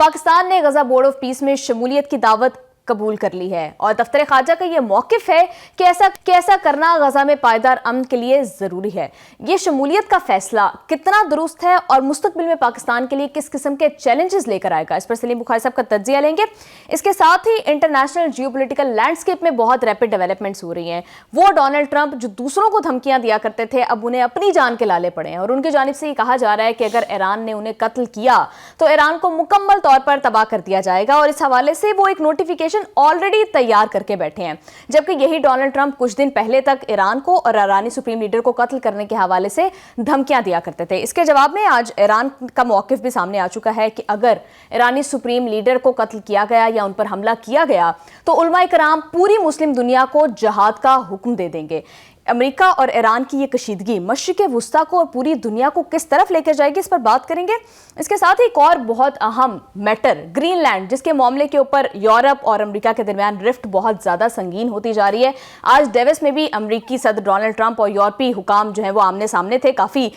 پاکستان نے Gaza board of پیس میں شمولیت کی دعوت قبول کر لی ہے اور دفتر خارجہ کا یہ موقف ہے کہ ایسا کرنا غزہ میں پائیدار امن کے لیے ضروری ہے۔ یہ شمولیت کا فیصلہ کتنا درست ہے اور مستقبل میں پاکستان کے لیے کس قسم کے چیلنجز لے کر آئے گا، اس پر سلیم بخاری صاحب کا تجزیہ لیں گے۔ اس کے ساتھ ہی انٹرنیشنل جیو پولیٹیکل لینڈسکیپ میں بہت ریپڈ ڈیولپمنٹس ہو رہی ہیں۔ وہ ڈونلڈ ٹرمپ جو دوسروں کو دھمکیاں دیا کرتے تھے اب انہیں اپنی جان کے لالے پڑے ہیں اور ان کی جانب سے یہ کہا جا رہا ہے کہ اگر ایران نے انہیں قتل کیا تو ایران کو مکمل طور پر تباہ کر دیا جائے گا، اور اس حوالے سے وہ ایک نوٹیفیکیشن آلریڈی تیار کر کے بیٹھے ہیں، جبکہ یہی ڈونلڈ ٹرمپ کچھ دن پہلے تک ایران کو اور ایرانی سپریم لیڈر کو قتل کرنے کے حوالے سے دھمکیاں دیا کرتے تھے۔ اس کے جواب میں آج ایران کا موقف بھی سامنے آ چکا ہے کہ اگر ایرانی سپریم لیڈر کو قتل کیا گیا یا ان پر حملہ کیا گیا تو علماء کرام پوری مسلم دنیا کو جہاد کا حکم دے دیں گے۔ امریکہ اور ایران کی یہ کشیدگی مشرق وسطیٰ کو اور پوری دنیا کو کس طرف لے کر جائے گی، اس پر بات کریں گے۔ اس کے ساتھ ایک اور بہت اہم میٹر گرین لینڈ، جس کے معاملے کے اوپر یورپ اور امریکہ کے درمیان رفٹ بہت زیادہ سنگین ہوتی جا رہی ہے۔ آج ڈیوس میں بھی امریکی صدر ڈونلڈ ٹرمپ اور یورپی حکام جو ہیں وہ آمنے سامنے تھے، کافی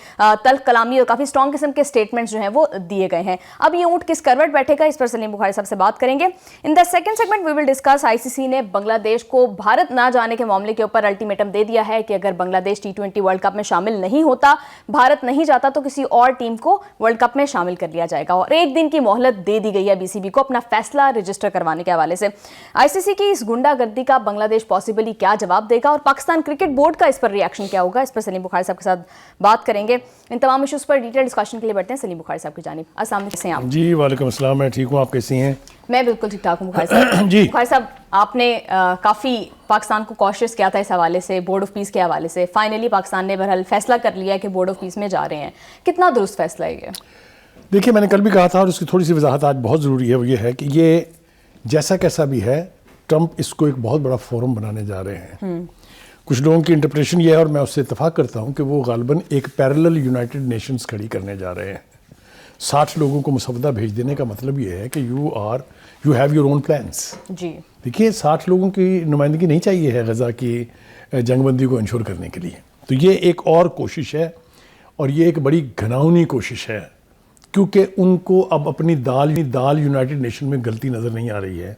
تلخ کلامی اور کافی سٹرونگ قسم کے سٹیٹمنٹس جو ہیں وہ دیے گئے ہیں۔ اب یہ اونٹ کس کروٹ بیٹھے گا، اس پر سلیم بخاری صاحب سے بات کریں گے۔ In the second segment we will discuss ICC نے بنگلہ دیش کو بھارت نہ جانے کے معاملے کے اوپر الٹیمیٹم دے دیا ہے کہ اگر بنگلہ دیش T20 ورلڈ کپ میں شامل نہیں ہوتا، بھارت نہیں جاتا، تو کسی اور ٹیم کو ورلڈ کپ میں شامل کر لیا جائے گا، اور ایک دن کی مہلت دے دی گئی ہے BCB کو اپنا فیصلہ رجسٹر کروانے کے حوالے سے۔ ICC کی اس گنڈا گردی کا بنگلہ دیش پاسبلی کیا جواب دے گا اور پاکستان کرکٹ بورڈ کا اس پر ریاکشن کیا ہوگا، اس پر سلیم بخاری صاحب کے ساتھ بات کریں گے۔ ان تمام ایشوز پر ڈیٹیل ڈسکشن کے لیے بڑھتے ہیں سلیم بخاری صاحب کی جانب۔ السلام علیکم، کیسے ہیں آپ؟ جی وعلیکم السلام، میں ٹھیک ہوں، آپ کیسی ہیں؟ میں بالکل ٹھیک ٹھاک ہوں بخاری صاحب۔ جی بخاری صاحب، آپ نے کافی پاکستان کو کوشش کیا تھا اس حوالے سے، بورڈ آف پیس کے حوالے سے۔ فائنلی پاکستان نے بہرحال فیصلہ کر لیا ہے کہ بورڈ آف پیس میں جا رہے ہیں۔ کتنا درست فیصلہ ہے یہ؟ دیکھیے، میں نے کل بھی کہا تھا اور اس کی تھوڑی سی وضاحت آج بہت ضروری ہے، وہ یہ ہے کہ یہ جیسا کیسا بھی ہے، ٹرمپ اس کو ایک بہت بڑا فورم بنانے جا رہے ہیں۔ کچھ لوگوں کی انٹرپریشن یہ ہے، اور میں اس سے اتفاق کرتا ہوں، کہ وہ غالباً ایک پیرلل یونائٹڈ نیشنز کھڑی کرنے جا رہے ہیں۔ 60 لوگوں کو مسودہ بھیج دینے کا مطلب یہ ہے کہ you have your own plans. جی دیکھیے، 60 لوگوں کی نمائندگی نہیں چاہیے ہے غزہ کی جنگ بندی کو انشور کرنے کے لیے، تو یہ ایک اور کوشش ہے، اور یہ ایک بڑی گھناؤنی کوشش ہے، کیونکہ ان کو اب اپنی دال یونائٹڈ نیشن میں غلطی نظر نہیں آ رہی ہے،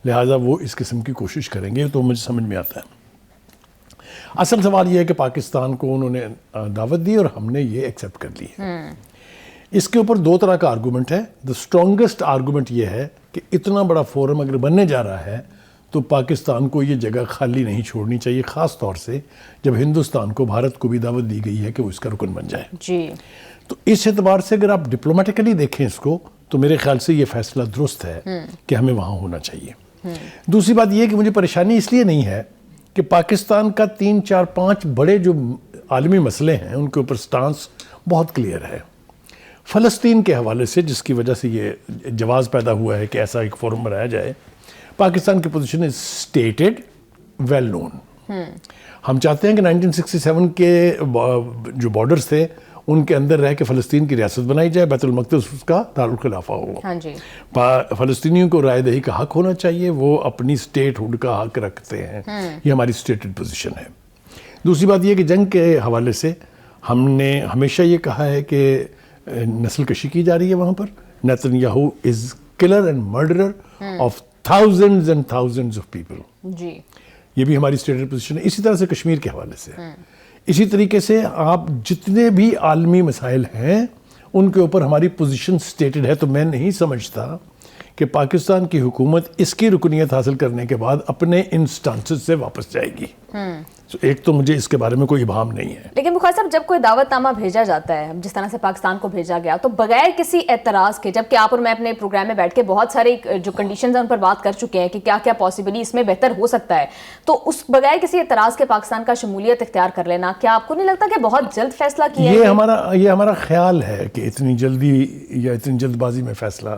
لہٰذا وہ اس قسم کی کوشش کریں گے، تو مجھے سمجھ میں آتا ہے۔ اصل سوال یہ ہے کہ پاکستان کو انہوں نے دعوت دی اور ہم نے یہ ایکسیپٹ کر لی ہے۔ اس کے اوپر دو طرح کا آرگومنٹ ہے۔ دا اسٹرانگسٹ آرگومنٹ یہ ہے کہ اتنا بڑا فورم اگر بننے جا رہا ہے تو پاکستان کو یہ جگہ خالی نہیں چھوڑنی چاہیے، خاص طور سے جب ہندوستان کو، بھارت کو بھی دعوت دی گئی ہے کہ وہ اس کا رکن بن جائے۔ جی، تو اس اعتبار سے اگر آپ ڈپلومیٹیکلی دیکھیں اس کو، تو میرے خیال سے یہ فیصلہ درست ہے کہ ہمیں وہاں ہونا چاہیے۔ دوسری بات یہ ہے کہ مجھے پریشانی اس لیے نہیں ہے کہ پاکستان کا 3 4 5 بڑے جو عالمی مسئلے ہیں ان کے اوپر سٹانس بہت کلیئر ہے۔ فلسطین کے حوالے سے، جس کی وجہ سے یہ جواز پیدا ہوا ہے کہ ایسا ایک فورم بنایا جائے، پاکستان کی position is stated, well known. ہم چاہتے ہیں کہ 1967 کے جو بارڈرز تھے ان کے اندر رہ کے فلسطین کی ریاست بنائی جائے، بیت المقدس اس کا دارالخلافہ ہو۔ ہاں جی، فلسطینیوں کو رائے دہی کا حق ہونا چاہیے، وہ اپنی اسٹیٹ ہوڈ کا حق رکھتے ہیں، یہ ہماری اسٹیٹڈ پوزیشن ہے۔ دوسری بات یہ کہ جنگ کے حوالے سے ہم نے ہمیشہ یہ کہا ہے کہ نسل کشی کی جا رہی ہے وہاں پر۔ Netanyahu is killer and murderer of thousands and thousands of people. جی، یہ بھی ہماری اسٹیٹڈ پوزیشن ہے۔ اسی طرح سے کشمیر کے حوالے سے، اسی طریقے سے آپ جتنے بھی عالمی مسائل ہیں ان کے اوپر ہماری پوزیشن سٹیٹڈ ہے، تو میں نہیں سمجھتا کہ پاکستان کی حکومت اس کی رکنیت حاصل کرنے کے بعد اپنے ان سٹانسز سے واپس جائے گی۔ ایک تو مجھے اس کے بارے میں کوئی ابہام نہیں ہے۔ لیکن بخاری صاحب، جب کوئی دعوت نامہ بھیجا جاتا ہے جس طرح سے پاکستان کو بھیجا گیا، تو بغیر کسی اعتراض کے، جبکہ آپ اور میں اپنے پروگرام میں بیٹھ کے بہت سارے جو کنڈیشنز ہیں ان پر بات کر چکے ہیں کہ کیا کیا پاسبلی اس میں بہتر ہو سکتا ہے، تو اس بغیر کسی اعتراض کے پاکستان کا شمولیت اختیار کر لینا، کیا آپ کو نہیں لگتا کہ بہت جلد فیصلہ کیا ہے؟ یہ ہمارا خیال ہے کہ اتنی جلدی یا اتنی جلد بازی میں فیصلہ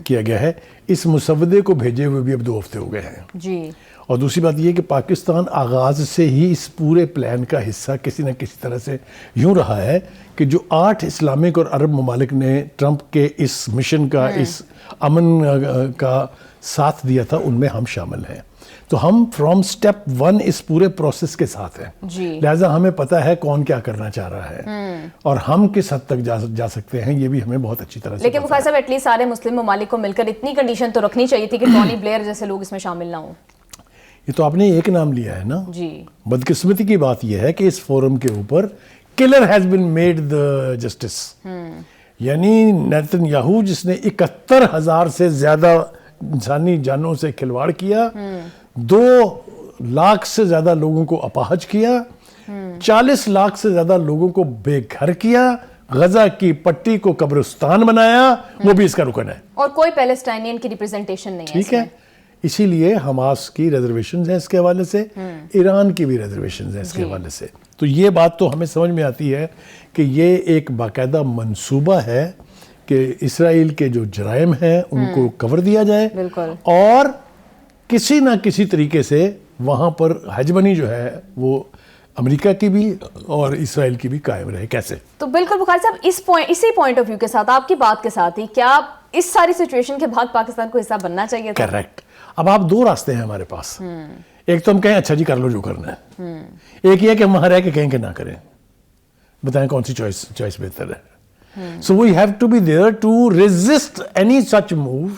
کیا گیا ہے۔ اس مسودے کو بھیجے ہوئے بھی اب 2 ہفتے ہو گئے ہیں۔ جی، اور دوسری بات یہ کہ پاکستان آغاز سے ہی اس پورے پلان کا حصہ کسی نہ کسی طرح سے یوں رہا ہے کہ جو 8 اسلامک اور عرب ممالک نے ٹرمپ کے اس مشن کا، اس امن کا ساتھ دیا تھا، ان میں ہم شامل ہیں۔ تو ہم فرام سٹیپ 1 اس پورے پروسیس کے ساتھ ہیں جی لہٰذا ہمیں پتہ ہے کون کیا کرنا چاہ رہا ہے اور ہم کس حد تک جا سکتے ہیں یہ بھی ہمیں بہت اچھی طرح سے لیکن بخاری صاحب ایٹ لیسٹ سارے مسلم ممالک کو مل کر اتنی کنڈیشن تو رکھنی چاہیے تھی کہ ٹونی بلیئر جیسے لوگ اس میں شامل نہ ہوں. یہ تو آپ نے ایک نام لیا ہے نا. جی بدقسمتی کی بات یہ ہے کہ اس فورم کے اوپر colour has been made the justice. یعنی نیتن یاہو جس نے 71,000 سے زیادہ انسانی جانوں سے کھلواڑ کیا, 2 لاکھ سے زیادہ لوگوں کو اپاہج کیا, 40 لاکھ سے زیادہ لوگوں کو بے گھر کیا, غزہ کی پٹی کو قبرستان بنایا, وہ بھی اس کا رکن ہے. اور کوئی پیلسٹائنین کی ریپرزنٹیشن نہیں ہے. ٹھیک ہے, اسی لیے حماس کی ریزرویشنز ہیں اس کے حوالے سے, ایران کی بھی ریزرویشنز ہیں اس کے حوالے سے. تو یہ بات تو ہمیں سمجھ میں آتی ہے کہ یہ ایک باقاعدہ منصوبہ ہے کہ اسرائیل کے جو جرائم ہیں ان کو کور دیا جائے بالکل, اور کسی نہ کسی طریقے سے وہاں پر ہیجمنی جو ہے وہ امریکہ کی بھی اور اسرائیل کی بھی قائم رہے. کیسے؟ تو بالکل بخاری صاحب اسی پوائنٹ آف ویو کے ساتھ آپ کی بات کے ساتھ ہی کیا اس ساری سچویشن کے بعد پاکستان کو حصہ بننا چاہیے تھا؟ کریکٹ. اب آپ 2 راستے ہیں ہمارے پاس. ایک تو ہم کہیں اچھا جی کر لو جو کرنا ہے, ایک یہ کہ ہم وہاں رہ کے کہیں کہ نہ کریں. بتائیں کون سی چوائس بہتر ہے. So we have to be there to resist any such move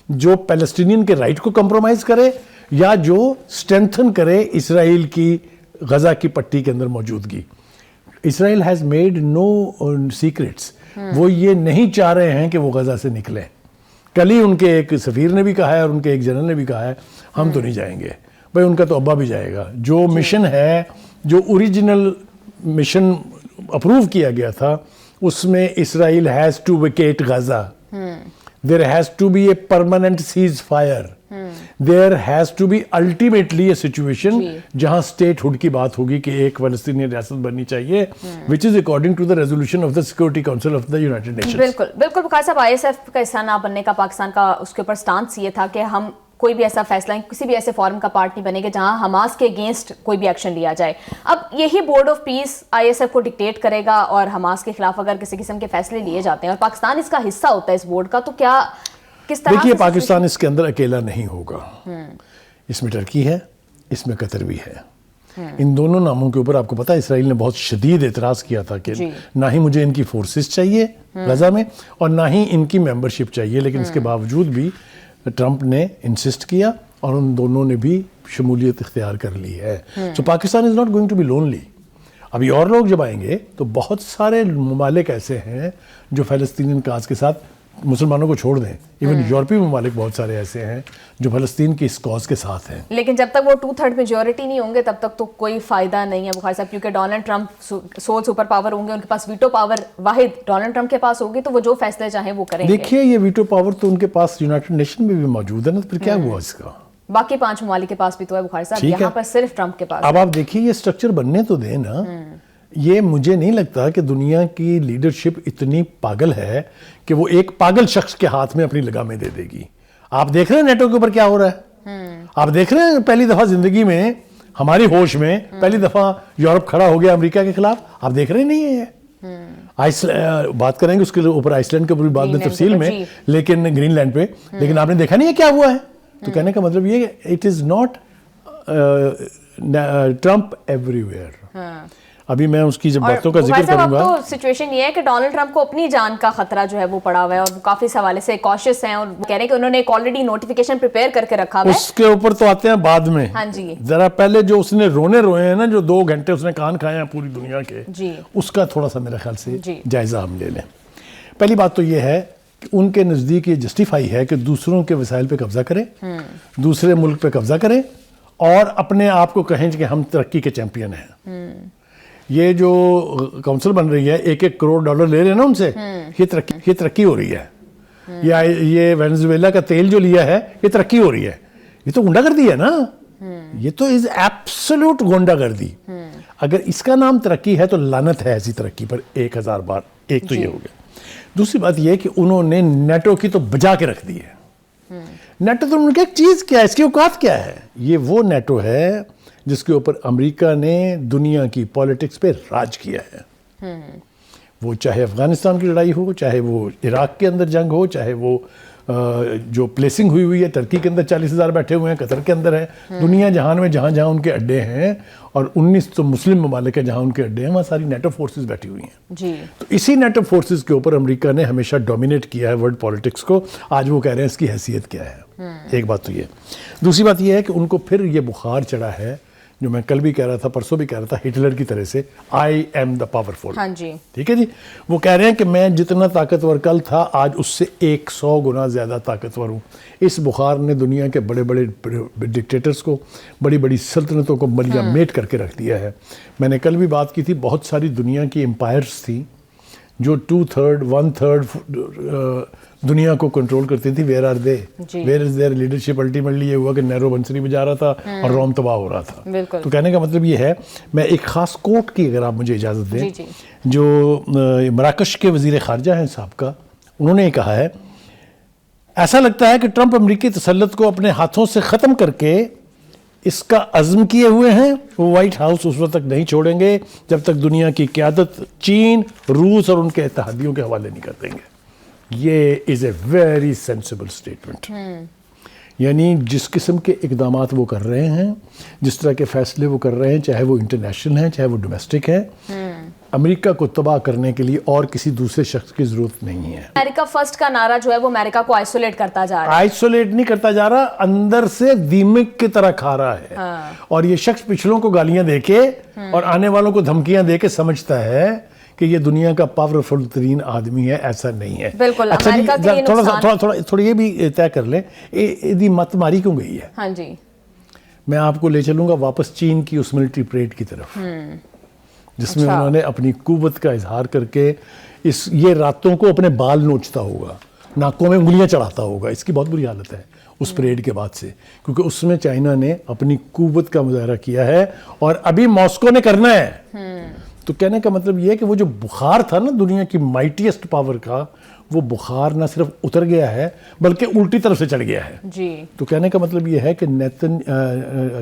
جو پیلسٹینین کے رائٹ کو کمپرومائز کرے یا جو اسٹرینتھن کرے اسرائیل کی غزہ کی پٹی کے اندر موجودگی. اسرائیل ہیز میڈ نو سیکرٹس. وہ یہ نہیں چاہ رہے ہیں کہ وہ غزہ سے نکلیں. کل ہی ان کے ایک سفیر نے بھی کہا ہے اور ان کے ایک جنرل نے بھی کہا ہے ہم تو نہیں جائیں گے. بھائی ان کا تو ابا بھی جائے گا. جو مشن ہے, جو اوریجنل مشن اپروو کیا گیا تھا, اس میں Israel has to vacate Gaza. There has to be a permanent ceasefire. There has to be ultimately a situation جہاں اسٹیٹ ہوڈ کی بات ہوگی کہ ایک فلسطینی ریاست بننی چاہیے, which is according to the resolution of the security council of the United Nations. بالکل بالکل بخاری صاحب, آئی ایس ایف کا حصہ نہ بننے کا پاکستان کا اس کے اوپر سٹانس یہ تھا کہ ہم کوئی بھی ایسا فیصلہ کسی بھی ایسے فورم کا پارٹ نہیں بنے گا جہاں حماس کے اگینسٹ کوئی بھی ایکشن لیا جائے. اب یہی board of peace I S F کو ڈکٹیٹ کرے گا اور حماس کے خلاف اگر کسی قسم کے فیصلے لیے جاتے ہیں اور پاکستان اس کا حصہ ہوتا ہے اس بورڈ کا, تو کیا کس طرح؟ دیکھیے پاکستان اس کے اندر اکیلا نہیں ہوگا. اس میں ٹرکی ہے, اس میں قطر بھی ہے. ان دونوں ناموں کے اوپر آپ کو پتا ہے اسرائیل نے بہت شدید اعتراض کیا تھا کہ نہ ہی مجھے ان کی فورسز چاہیے غزہ میں اور نہ ہی ان کی ممبرشپ چاہیے, لیکن اس کے باوجود بھی ٹرمپ نے انسسٹ کیا اور ان دونوں نے بھی شمولیت اختیار کر لی ہے. سو Pakistan is not going to be lonely. ابھی اور لوگ جب آئیں گے تو بہت سارے ممالک ایسے ہیں جو فلسطینین کاز کے ساتھ مسلمانوں کو چھوڑ دیں. ایون یورپی ممالک بہت سارے ایسے ہیں جو فلسطین کی اس کاز کے ساتھ ہیں. لیکن جب تک وہ 2/3 میجورٹی نہیں ہوں گے تب تک تو کوئی فائدہ نہیں ہے بخاری صاحب, کیونکہ Donald Trump civil super power ہوں گے, ان کے پاس ویٹو پاور واحد ڈونلڈ ٹرمپ کے پاس ہوگی, تو وہ جو فیصلے چاہیں وہ کریں گے. دیکھیے یہ ویٹو پاور تو ان کے پاس یونائیٹڈ نیشن میں بھی موجود ہے نا, تو پھر کیا ہوا اس کا؟ باقی 5 ممالک کے پاس بھی تو ہے بخاری صاحب, یہاں پر صرف ٹرمپ کے پاس. اب آپ دیکھیے یہ اسٹرکچر بننے تو دیں نا. یہ مجھے نہیں لگتا کہ دنیا کی لیڈرشپ اتنی پاگل ہے کہ وہ ایک پاگل شخص کے ہاتھ میں اپنی لگامیں دے دے گی. آپ دیکھ رہے ہیں نیٹو کے اوپر کیا ہو رہا ہے. آپ دیکھ رہے ہیں پہلی دفعہ زندگی میں ہماری ہوش میں پہلی دفعہ یورپ کھڑا ہو گیا امریکہ کے خلاف. آپ دیکھ رہے نہیں ہیں. بات کریں گے اس کے اوپر آئس لینڈ کے اوپر بعد میں تفصیل میں, لیکن گرین لینڈ پہ, لیکن آپ نے دیکھا نہیں ہے کیا ہوا ہے. تو کہنے کا مطلب یہ کہ it is not Trump every where. ابھی میں اس کی جب باتوں کا ذکر کروں گا. تو سچویشن یہ ہے کہ ڈونلڈ ٹرمپ کو اپنی جان کا خطرہ جو ہے وہ پڑا ہوا ہے اور وہ کافی حوالے سے کاشیس ہیں اور کہہ رہے ہیں کہ انہوں نے ایک آلریڈی نوٹیفیکیشن پریپیئر کر کے رکھا ہوا ہے. اس کے اوپر تو آتے ہیں بعد میں. ہاں جی, ذرا پہلے جو اس نے روئے ہیں نا, جو 2 گھنٹے اس نے کان کھائے ہیں پوری دنیا کے, اس کا تھوڑا سا میرے خیال سے جائزہ ہم لے لیں. پہلی بات تو یہ ہے کہ ان کے نزدیک یہ جسٹیفائی ہے کہ دوسروں کے وسائل پہ قبضہ کریں, دوسرے ملک پہ قبضہ کریں اور اپنے آپ کو کہیں کہ ہم ترقی کے چیمپئن ہیں. یہ جو کونسل بن رہی ہے 1-1 کروڑ ڈالر لے رہے ہیں نا ان سے, یہ ترقی ہو رہی ہے. یا یہ وینزویلا کا تیل جو لیا ہے یہ ترقی ہو رہی ہے. یہ تو غنڈہ گردی ہے نا, یہ تو از ایبسولوٹ غنڈہ گردی. اگر اس کا نام ترقی ہے تو لعنت ہے ایسی ترقی پر 1000 بار. ایک تو یہ ہو گیا. دوسری بات یہ کہ انہوں نے نیٹو کی تو بجا کے رکھ دی ہے. نیٹو تو ان کی ایک چیز کیا ہے, اس کی اوقات کیا ہے. یہ وہ نیٹو ہے جس کے اوپر امریکہ نے دنیا کی پولیٹکس پہ راج کیا ہے. وہ چاہے افغانستان کی لڑائی ہو, چاہے وہ عراق کے اندر جنگ ہو, چاہے وہ جو پلیسنگ ہوئی ہے ٹرکی کے اندر 40,000 بیٹھے ہوئے ہیں, قطر کے اندر ہے, دنیا جہان میں جہاں جہاں ان کے اڈے ہیں, اور 19 تو مسلم ممالک ہیں جہاں ان کے اڈے ہیں, وہاں ساری نیٹو فورسز بیٹھی ہوئی ہیں. جی. تو اسی نیٹو فورسز کے اوپر امریکہ نے ہمیشہ ڈومینیٹ کیا ہے ورلڈ پالیٹکس کو. آج وہ کہہ رہے ہیں اس کی حیثیت کیا ہے. ایک بات تو یہ. دوسری بات یہ ہے کہ ان کو پھر یہ بخار چڑھا ہے, جو میں کل بھی کہہ رہا تھا, پرسوں بھی کہہ رہا تھا, ہٹلر کی طرح سے, آئی ایم دا پاورفل. ہاں جی. ٹھیک ہے جی. وہ کہہ رہے ہیں کہ میں جتنا طاقتور کل تھا آج اس سے 100 گنا زیادہ طاقتور ہوں. اس بخار نے دنیا کے بڑے بڑے ڈکٹیٹرز کو, بڑی بڑی سلطنتوں کو ملیا میٹ کر کے رکھ دیا ہے. میں نے کل بھی بات کی تھی, بہت ساری دنیا کی امپائرز تھیں جو 2/3 1/3 دنیا کو کنٹرول کرتی تھی. Where are they, where is their leadership? Ultimately یہ ہوا کہ نیرو بنسری بجا رہا تھا اور روم تباہ ہو رہا تھا. تو کہنے کا مطلب یہ ہے, میں ایک خاص کوٹ کی اگر آپ مجھے اجازت دیں, جو مراکش کے وزیر خارجہ ہیں صاحب کا, انہوں نے کہا ہے, ایسا لگتا ہے کہ ٹرمپ امریکی تسلط کو اپنے ہاتھوں سے ختم کر کے اس کا عزم کیے ہوئے ہیں. وہ وائٹ ہاؤس اس وقت تک نہیں چھوڑیں گے جب تک دنیا کی قیادت چین, روس اور ان کے اتحادیوں کے حوالے نہیں کر دیں گے. یہ از اے ویری سینسیبل اسٹیٹمنٹ. یعنی جس قسم کے اقدامات وہ کر رہے ہیں, جس طرح کے فیصلے وہ کر رہے ہیں, چاہے وہ انٹرنیشنل ہیں چاہے وہ ڈومیسٹک ہیں, امریکہ کو تباہ کرنے کے لیے اور کسی دوسرے شخص کی ضرورت نہیں ہے. امریکہ فرسٹ کا نعرہ جو ہے وہ امریکہ کو آئسولیٹ کرتا جا رہا ہے. آئسولیٹ نہیں کرتا جا رہا, اندر سے دیمک کی طرح کھا رہا ہے. اور یہ شخص پچھلوں کو گالیاں دے کے اور آنے والوں کو دھمکیاں دے کے سمجھتا ہے کہ یہ دنیا کا پاورفل ترین آدمی ہے. ایسا نہیں ہے. بالکل. تھوڑا یہ بھی طے کر لیں, یہ مت ماری کیوں گئی ہے. ہاں جی. میں آپ کو لے چلوں گا واپس چین کی اس ملٹری پریڈ کی طرف, جس میں انہوں نے اپنی قوت کا اظہار کر کے یہ راتوں کو اپنے بال نوچتا ہوگا, ناکوں میں انگلیاں چڑھاتا ہوگا. اس کی بہت بری حالت ہے اس پریڈ کے بعد سے, کیونکہ اس میں چائنا نے اپنی قوت کا مظاہرہ کیا ہے اور ابھی ماسکو نے کرنا ہے. تو کہنے کا مطلب یہ ہے کہ وہ جو بخار تھا نا دنیا کی مائٹیسٹ پاور کا, وہ بخار نہ صرف اتر گیا ہے بلکہ الٹی طرف سے چڑھ گیا ہے. جی. تو کہنے کا مطلب یہ ہے کہ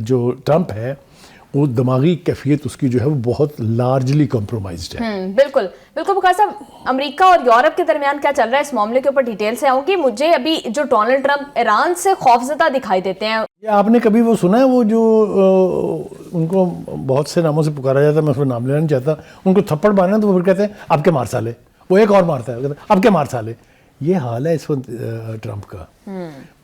جو ٹرمپ ہے وہ دماغی کیفیت اس کی جو ہے وہ بہت لارجلی کمپرومائزڈ ہے. بالکل بالکل. بخار صاحب, امریکہ اور یورپ کے درمیان کیا چل رہا ہے اس معاملے کے اوپر ڈیٹیل سے آؤں گی. مجھے ابھی جو ڈونلڈ ٹرمپ ایران سے خوفزدہ دکھائی دیتے ہیں. آپ نے کبھی وہ سنا ہے وہ جو ان کو بہت سے ناموں سے پکارا جاتا ہے, میں اس میں نام لینا نہیں چاہتا, ان کو تھپڑ مارنا تو وہ پھر کہتے ہیں اب کے مار سالے, وہ ایک اور مارتا ہے اب کے مار سالے. یہ حال ہے اس وقت ٹرمپ کا.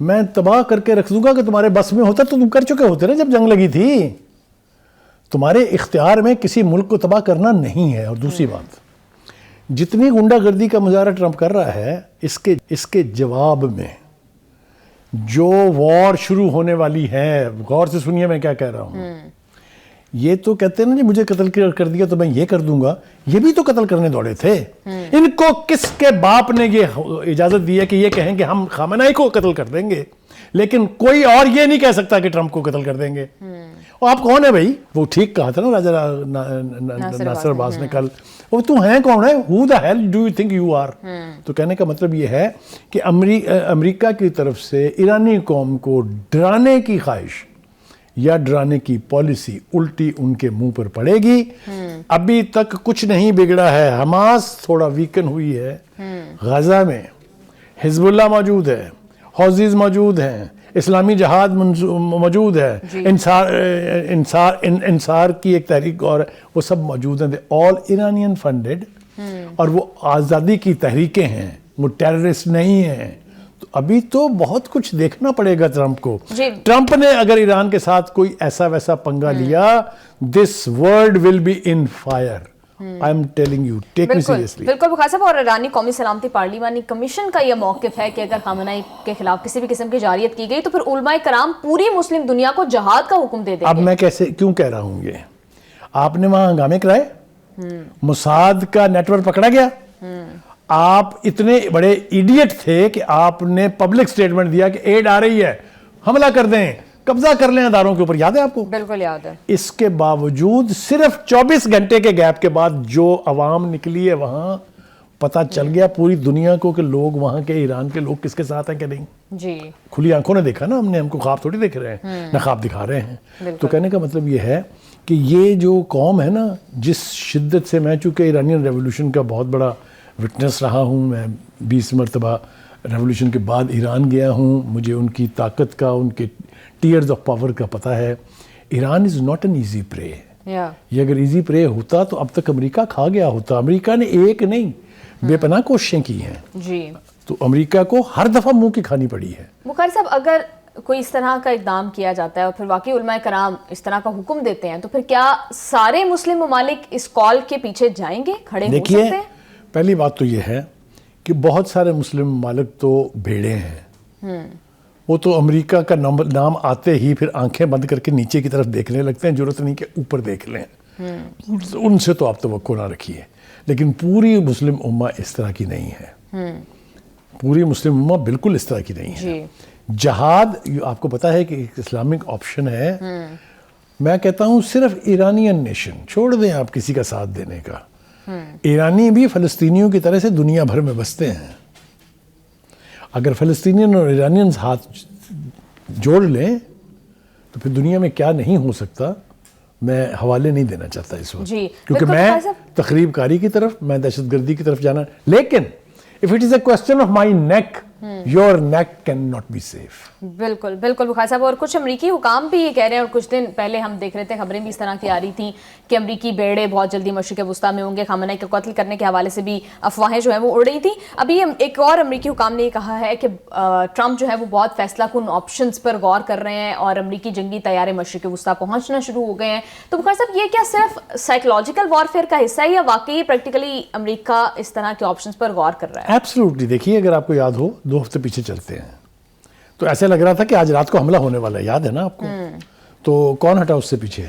میں تباہ کر کے رکھ دوں گا کہ تمہارے بس میں ہوتا تو تم کر چکے ہوتے نا جب جنگ لگی تھی. تمہارے اختیار میں کسی ملک کو تباہ کرنا نہیں ہے. اور دوسری بات, جتنی غنڈہ گردی کا مظاہرہ ٹرمپ کر رہا ہے, اس کے جواب میں جو وار شروع ہونے والی ہے, غور سے سنیے میں کیا کہہ رہا ہوں. یہ تو کہتے ہیں نا جی مجھے قتل کر دیا تو میں یہ کر دوں گا, یہ بھی تو قتل کرنے دوڑے تھے. ان کو کس کے باپ نے یہ اجازت دی ہے کہ یہ کہیں کہ ہم خامنہئی کو قتل کر دیں گے, لیکن کوئی اور یہ نہیں کہہ سکتا کہ ٹرمپ کو قتل کر دیں گے. اور آپ کون ہیں بھائی؟ وہ ٹھیک کہا تھا نا راجہ ناصر عباس نے کل, وہ تم ہیں کون ہے؟ who the hell do you think you are؟ تو کہنے کا مطلب یہ ہے کہ امریکہ کی طرف سے ایرانی قوم کو ڈرانے کی خواہش یا ڈرانے کی پالیسی الٹی ان کے منہ پر پڑے گی. ابھی تک کچھ نہیں بگڑا ہے. حماس تھوڑا ویکن ہوئی ہے, غزہ میں حزب اللہ موجود ہے, حوثیز موجود ہیں, اسلامی جہاد موجود ہے, انصار کی ایک تحریک اور وہ سب موجود ہیں. آل ایرانین فنڈڈ, اور وہ آزادی کی تحریکیں ہیں, وہ ٹیررسٹ نہیں ہیں. تو ابھی تو بہت کچھ دیکھنا پڑے گا ٹرمپ کو. ٹرمپ نے اگر ایران کے ساتھ کوئی ایسا ویسا پنگا لیا, this world will be in fire. I am telling you, take me seriously. بالکل بخار صاحب. اور ایرانی قومی سلامتی پارلیمانی کمیشن کا یہ موقف ہے کہ اگر خامنہئی کے خلاف کسی بھی قسم کی جارحیت کی گئی تو پھر علماء کرام پوری مسلم دنیا کو جہاد کا حکم دے دیں گے. اب میں کیوں کہہ رہا ہوں یہ, آپ نے وہاں ہنگامے کرائے, موساد کا نیٹ ورک پکڑا گیا, آپ اتنے بڑے ایڈیٹ تھے کہ آپ نے پبلک سٹیٹمنٹ دیا کہ ایڈ آ رہی ہے, حملہ کر دیں, قبضہ کر لیں اداروں کے اوپر. یاد ہے آپ کو؟ بالکل یاد ہے. اس کے باوجود صرف 24 گھنٹے کے گیپ کے بعد جو عوام نکلی ہے وہاں, پتہ چل گیا پوری دنیا کو کہ لوگ وہاں کے ایران کے لوگ کس کے ساتھ ہیں کہ نہیں. جی. کھلی آنکھوں نے دیکھا نا, ہم کو خواب تھوڑی دیکھ رہے ہیں, نہ خواب دکھا رہے ہیں. تو کہنے کا مطلب یہ ہے کہ یہ جو قوم ہے نا, جس شدت سے, میں چونکہ ایرانین ریولوشن کا بہت بڑا وٹنس رہا ہوں, میں 20 مرتبہ ریولیوشن کے بعد ایران گیا ہوں, مجھے ان کی طاقت کا, ان کے ٹیئرز آف پاور کا پتہ ہے. Iran is not an easy پرے. یہ اگر ایزی پرے ہوتا تو اب تک امریکہ کھا گیا ہوتا. امریکہ نے ایک نہیں بے پناہ کوششیں کی ہیں جی, تو امریکہ کو ہر دفعہ منہ کی کھانی پڑی ہے. بخاری صاحب اگر کوئی اس طرح کا اقدام کیا جاتا ہے اور پھر واقعی علماء کرام اس طرح کا حکم دیتے ہیں تو پھر کیا سارے مسلم ممالک اس کال کے پیچھے جائیں گے, کھڑے ہو سکتے ہیں؟ پہلی بات تو یہ ہے کہ بہت سارے مسلم ممالک تو بھیڑے ہیں. وہ تو امریکہ کا نام آتے ہی پھر آنکھیں بند کر کے نیچے کی طرف دیکھنے لگتے ہیں, ضرورت نہیں کہ اوپر دیکھ لیں. ان سے تو آپ توقع نہ رکھیے. لیکن پوری مسلم امہ اس طرح کی نہیں ہے. پوری مسلم امہ بالکل اس طرح کی نہیں ہے. جہاد آپ کو پتا ہے کہ ایک اسلامک آپشن ہے. میں کہتا ہوں صرف ایرانین نیشن چھوڑ دیں آپ کسی کا ساتھ دینے کا. ایرانی بھی فلسطینیوں کی طرح سے دنیا بھر میں بستے ہیں. اگر فلسطینین اور ایرانینز ہاتھ جوڑ لیں تو پھر دنیا میں کیا نہیں ہو سکتا. میں حوالے نہیں دینا چاہتا اس وقت کیونکہ میں تخریب کاری کی طرف, میں دہشت گردی کی طرف جانا. لیکن if it is a question of my neck, your neck cannot be safe. بالکل بالکل بخاری صاحب. اور کچھ امریکی حکام بھی یہ کہہ رہے ہیں, اور کچھ دن پہلے ہم دیکھ رہے تھے خبریں بھی اس طرح کی آ رہی تھیں کہ امریکی بیڑے بہت جلدی مشرق وسطیٰ میں ہوں گے. خامنہ ای کو قتل کرنے کے حوالے سے بھی افواہیں جو ہیں وہ اڑ رہی تھیں. ابھی ایک اور امریکی حکام نے یہ کہا ہے کہ ٹرمپ جو ہے وہ بہت فیصلہ کن آپشنز پر غور کر رہے ہیں اور امریکی جنگی طیارے مشرق وسطیٰ پہنچنا شروع ہو گئے ہیں. تو بخاری صاحب یہ کیا صرف سائیکولوجیکل وارفیئر کا حصہ ہے یا واقعی پریکٹیکلی امریکہ اس طرح کے آپشنز پر غور کر رہا ہے؟ ایبسلیوٹلی. دیکھیے اگر آپ کو یاد ہو 2 ہفتے پیچھے چلتے ہیں تو ایسے لگ رہا تھا کہ آج رات کو حملہ ہونے والا ہے. یاد ہے نا آپ کو؟ تو کون ہٹا اس سے پیچھے؟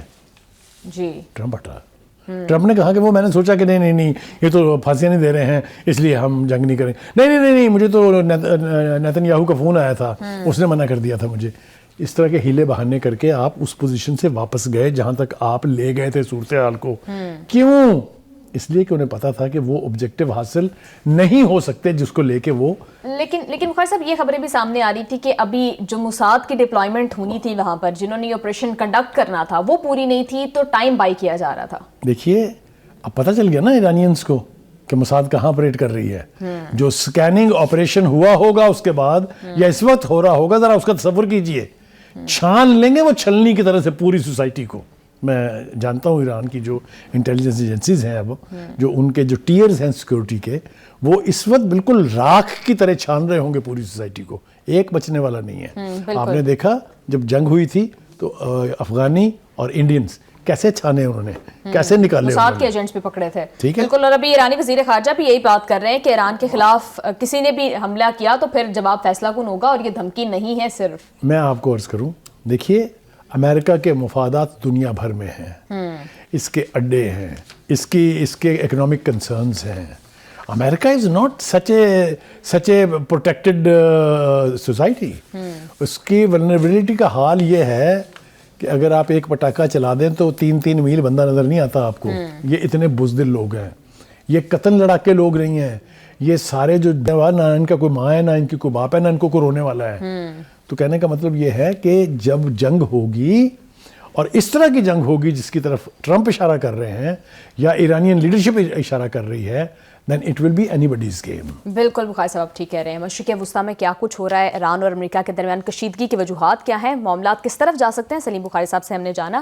جی, ٹرمپ ہٹا. ٹرمپ نے کہا کہ وہ میں نے سوچا کہ نہیں یہ تو پھانسیاں نہیں دے رہے ہیں اس لیے ہم جنگ نہیں کریں. نہیں مجھے تو نیتن یاہو کا فون آیا تھا, اس نے منع کر دیا تھا مجھے. اس طرح کے ہیلے بہانے کر کے آپ اس پوزیشن سے واپس گئے جہاں تک آپ لے گئے تھے صورتحال کو. کیوں؟ اس لیے کہ انہیں پتا تھا کہ وہ آبجیکٹیو حاصل نہیں ہو سکتے جس کو لے کے وہ. لیکن بخاری صاحب یہ خبریں بھی سامنے آ رہی تھی کہ ابھی جو موساد کی ڈپلائمنٹ ہونی تھی وہاں پر, جنہوں نے یہ آپریشن کنڈکٹ کرنا تھا, وہ پوری نہیں تھی تو ٹائم بائی کیا جا رہا تھا. دیکھیے اب پتہ چل گیا نا ایرانینز کو کہ موساد کہاں آپریٹ کر رہی ہے. جو سکیننگ آپریشن ہوا ہوگا اس کے بعد یا اس وقت ہو رہا ہوگا, ذرا اس کا تصور کیجئے. چھان لیں گے وہ چھلنی کی طرح سے پوری سوسائٹی کو. میں جانتا ہوں ایران کی جو انٹیلیجنس ایجنسیز ہیں اب, جو ان کے جو ٹیئرز ہیں سیکورٹی کے, وہ اس وقت بالکل راکھ کی طرح چھان رہے ہوں گے پوری سوسائٹی کو. ایک بچنے والا نہیں ہے. آپ نے دیکھا جب جنگ ہوئی تھی تو افغانی اور انڈینز کیسے چھانے انہوں نے, کیسے نکالے, موساد کے ایجنٹس بھی پکڑے تھے. ٹھیک ہے بالکل. اور ابھی ایرانی وزیر خارجہ بھی یہی بات کر رہے ہیں کہ ایران کے خلاف کسی نے بھی حملہ کیا تو پھر جواب فیصلہ کن ہوگا اور یہ دھمکی نہیں ہے صرف. میں آپ کو عرض کروں, دیکھیے امریکہ کے مفادات دنیا بھر میں ہیں, اس کے ہیں, اس کے اکنامک کنسرنز ہیں. America is not such a protected society. اس کی ولنریبلٹی کا حال یہ ہے کہ اگر آپ ایک پٹاخہ چلا دیں تو 3 میل بندہ نظر نہیں آتا آپ کو. یہ اتنے بزدل لوگ ہیں, یہ قتل لڑاکے لوگ نہیں ہیں. یہ سارے جو نہ ان کا کوئی ماں ہے, نہ ان کی کوئی باپ ہے, نہ ان کو کوئی رونے والا ہے. تو کہنے کا مطلب یہ ہے کہ جب جنگ ہوگی اور اس طرح کی جنگ ہوگی جس کی طرف ٹرمپ اشارہ کر رہے ہیں یا ایرانین لیڈرشپ اشارہ کر رہی ہے, then it will be anybody's game. بالکل بخاری صاحب آپ ٹھیک کہہ رہے ہیں. مشرق وسطیٰ میں کیا کچھ ہو رہا ہے, ایران اور امریکہ کے درمیان کشیدگی کی وجوہات کیا ہیں, معاملات کس طرف جا سکتے ہیں, سلیم بخاری صاحب سے ہم نے جانا.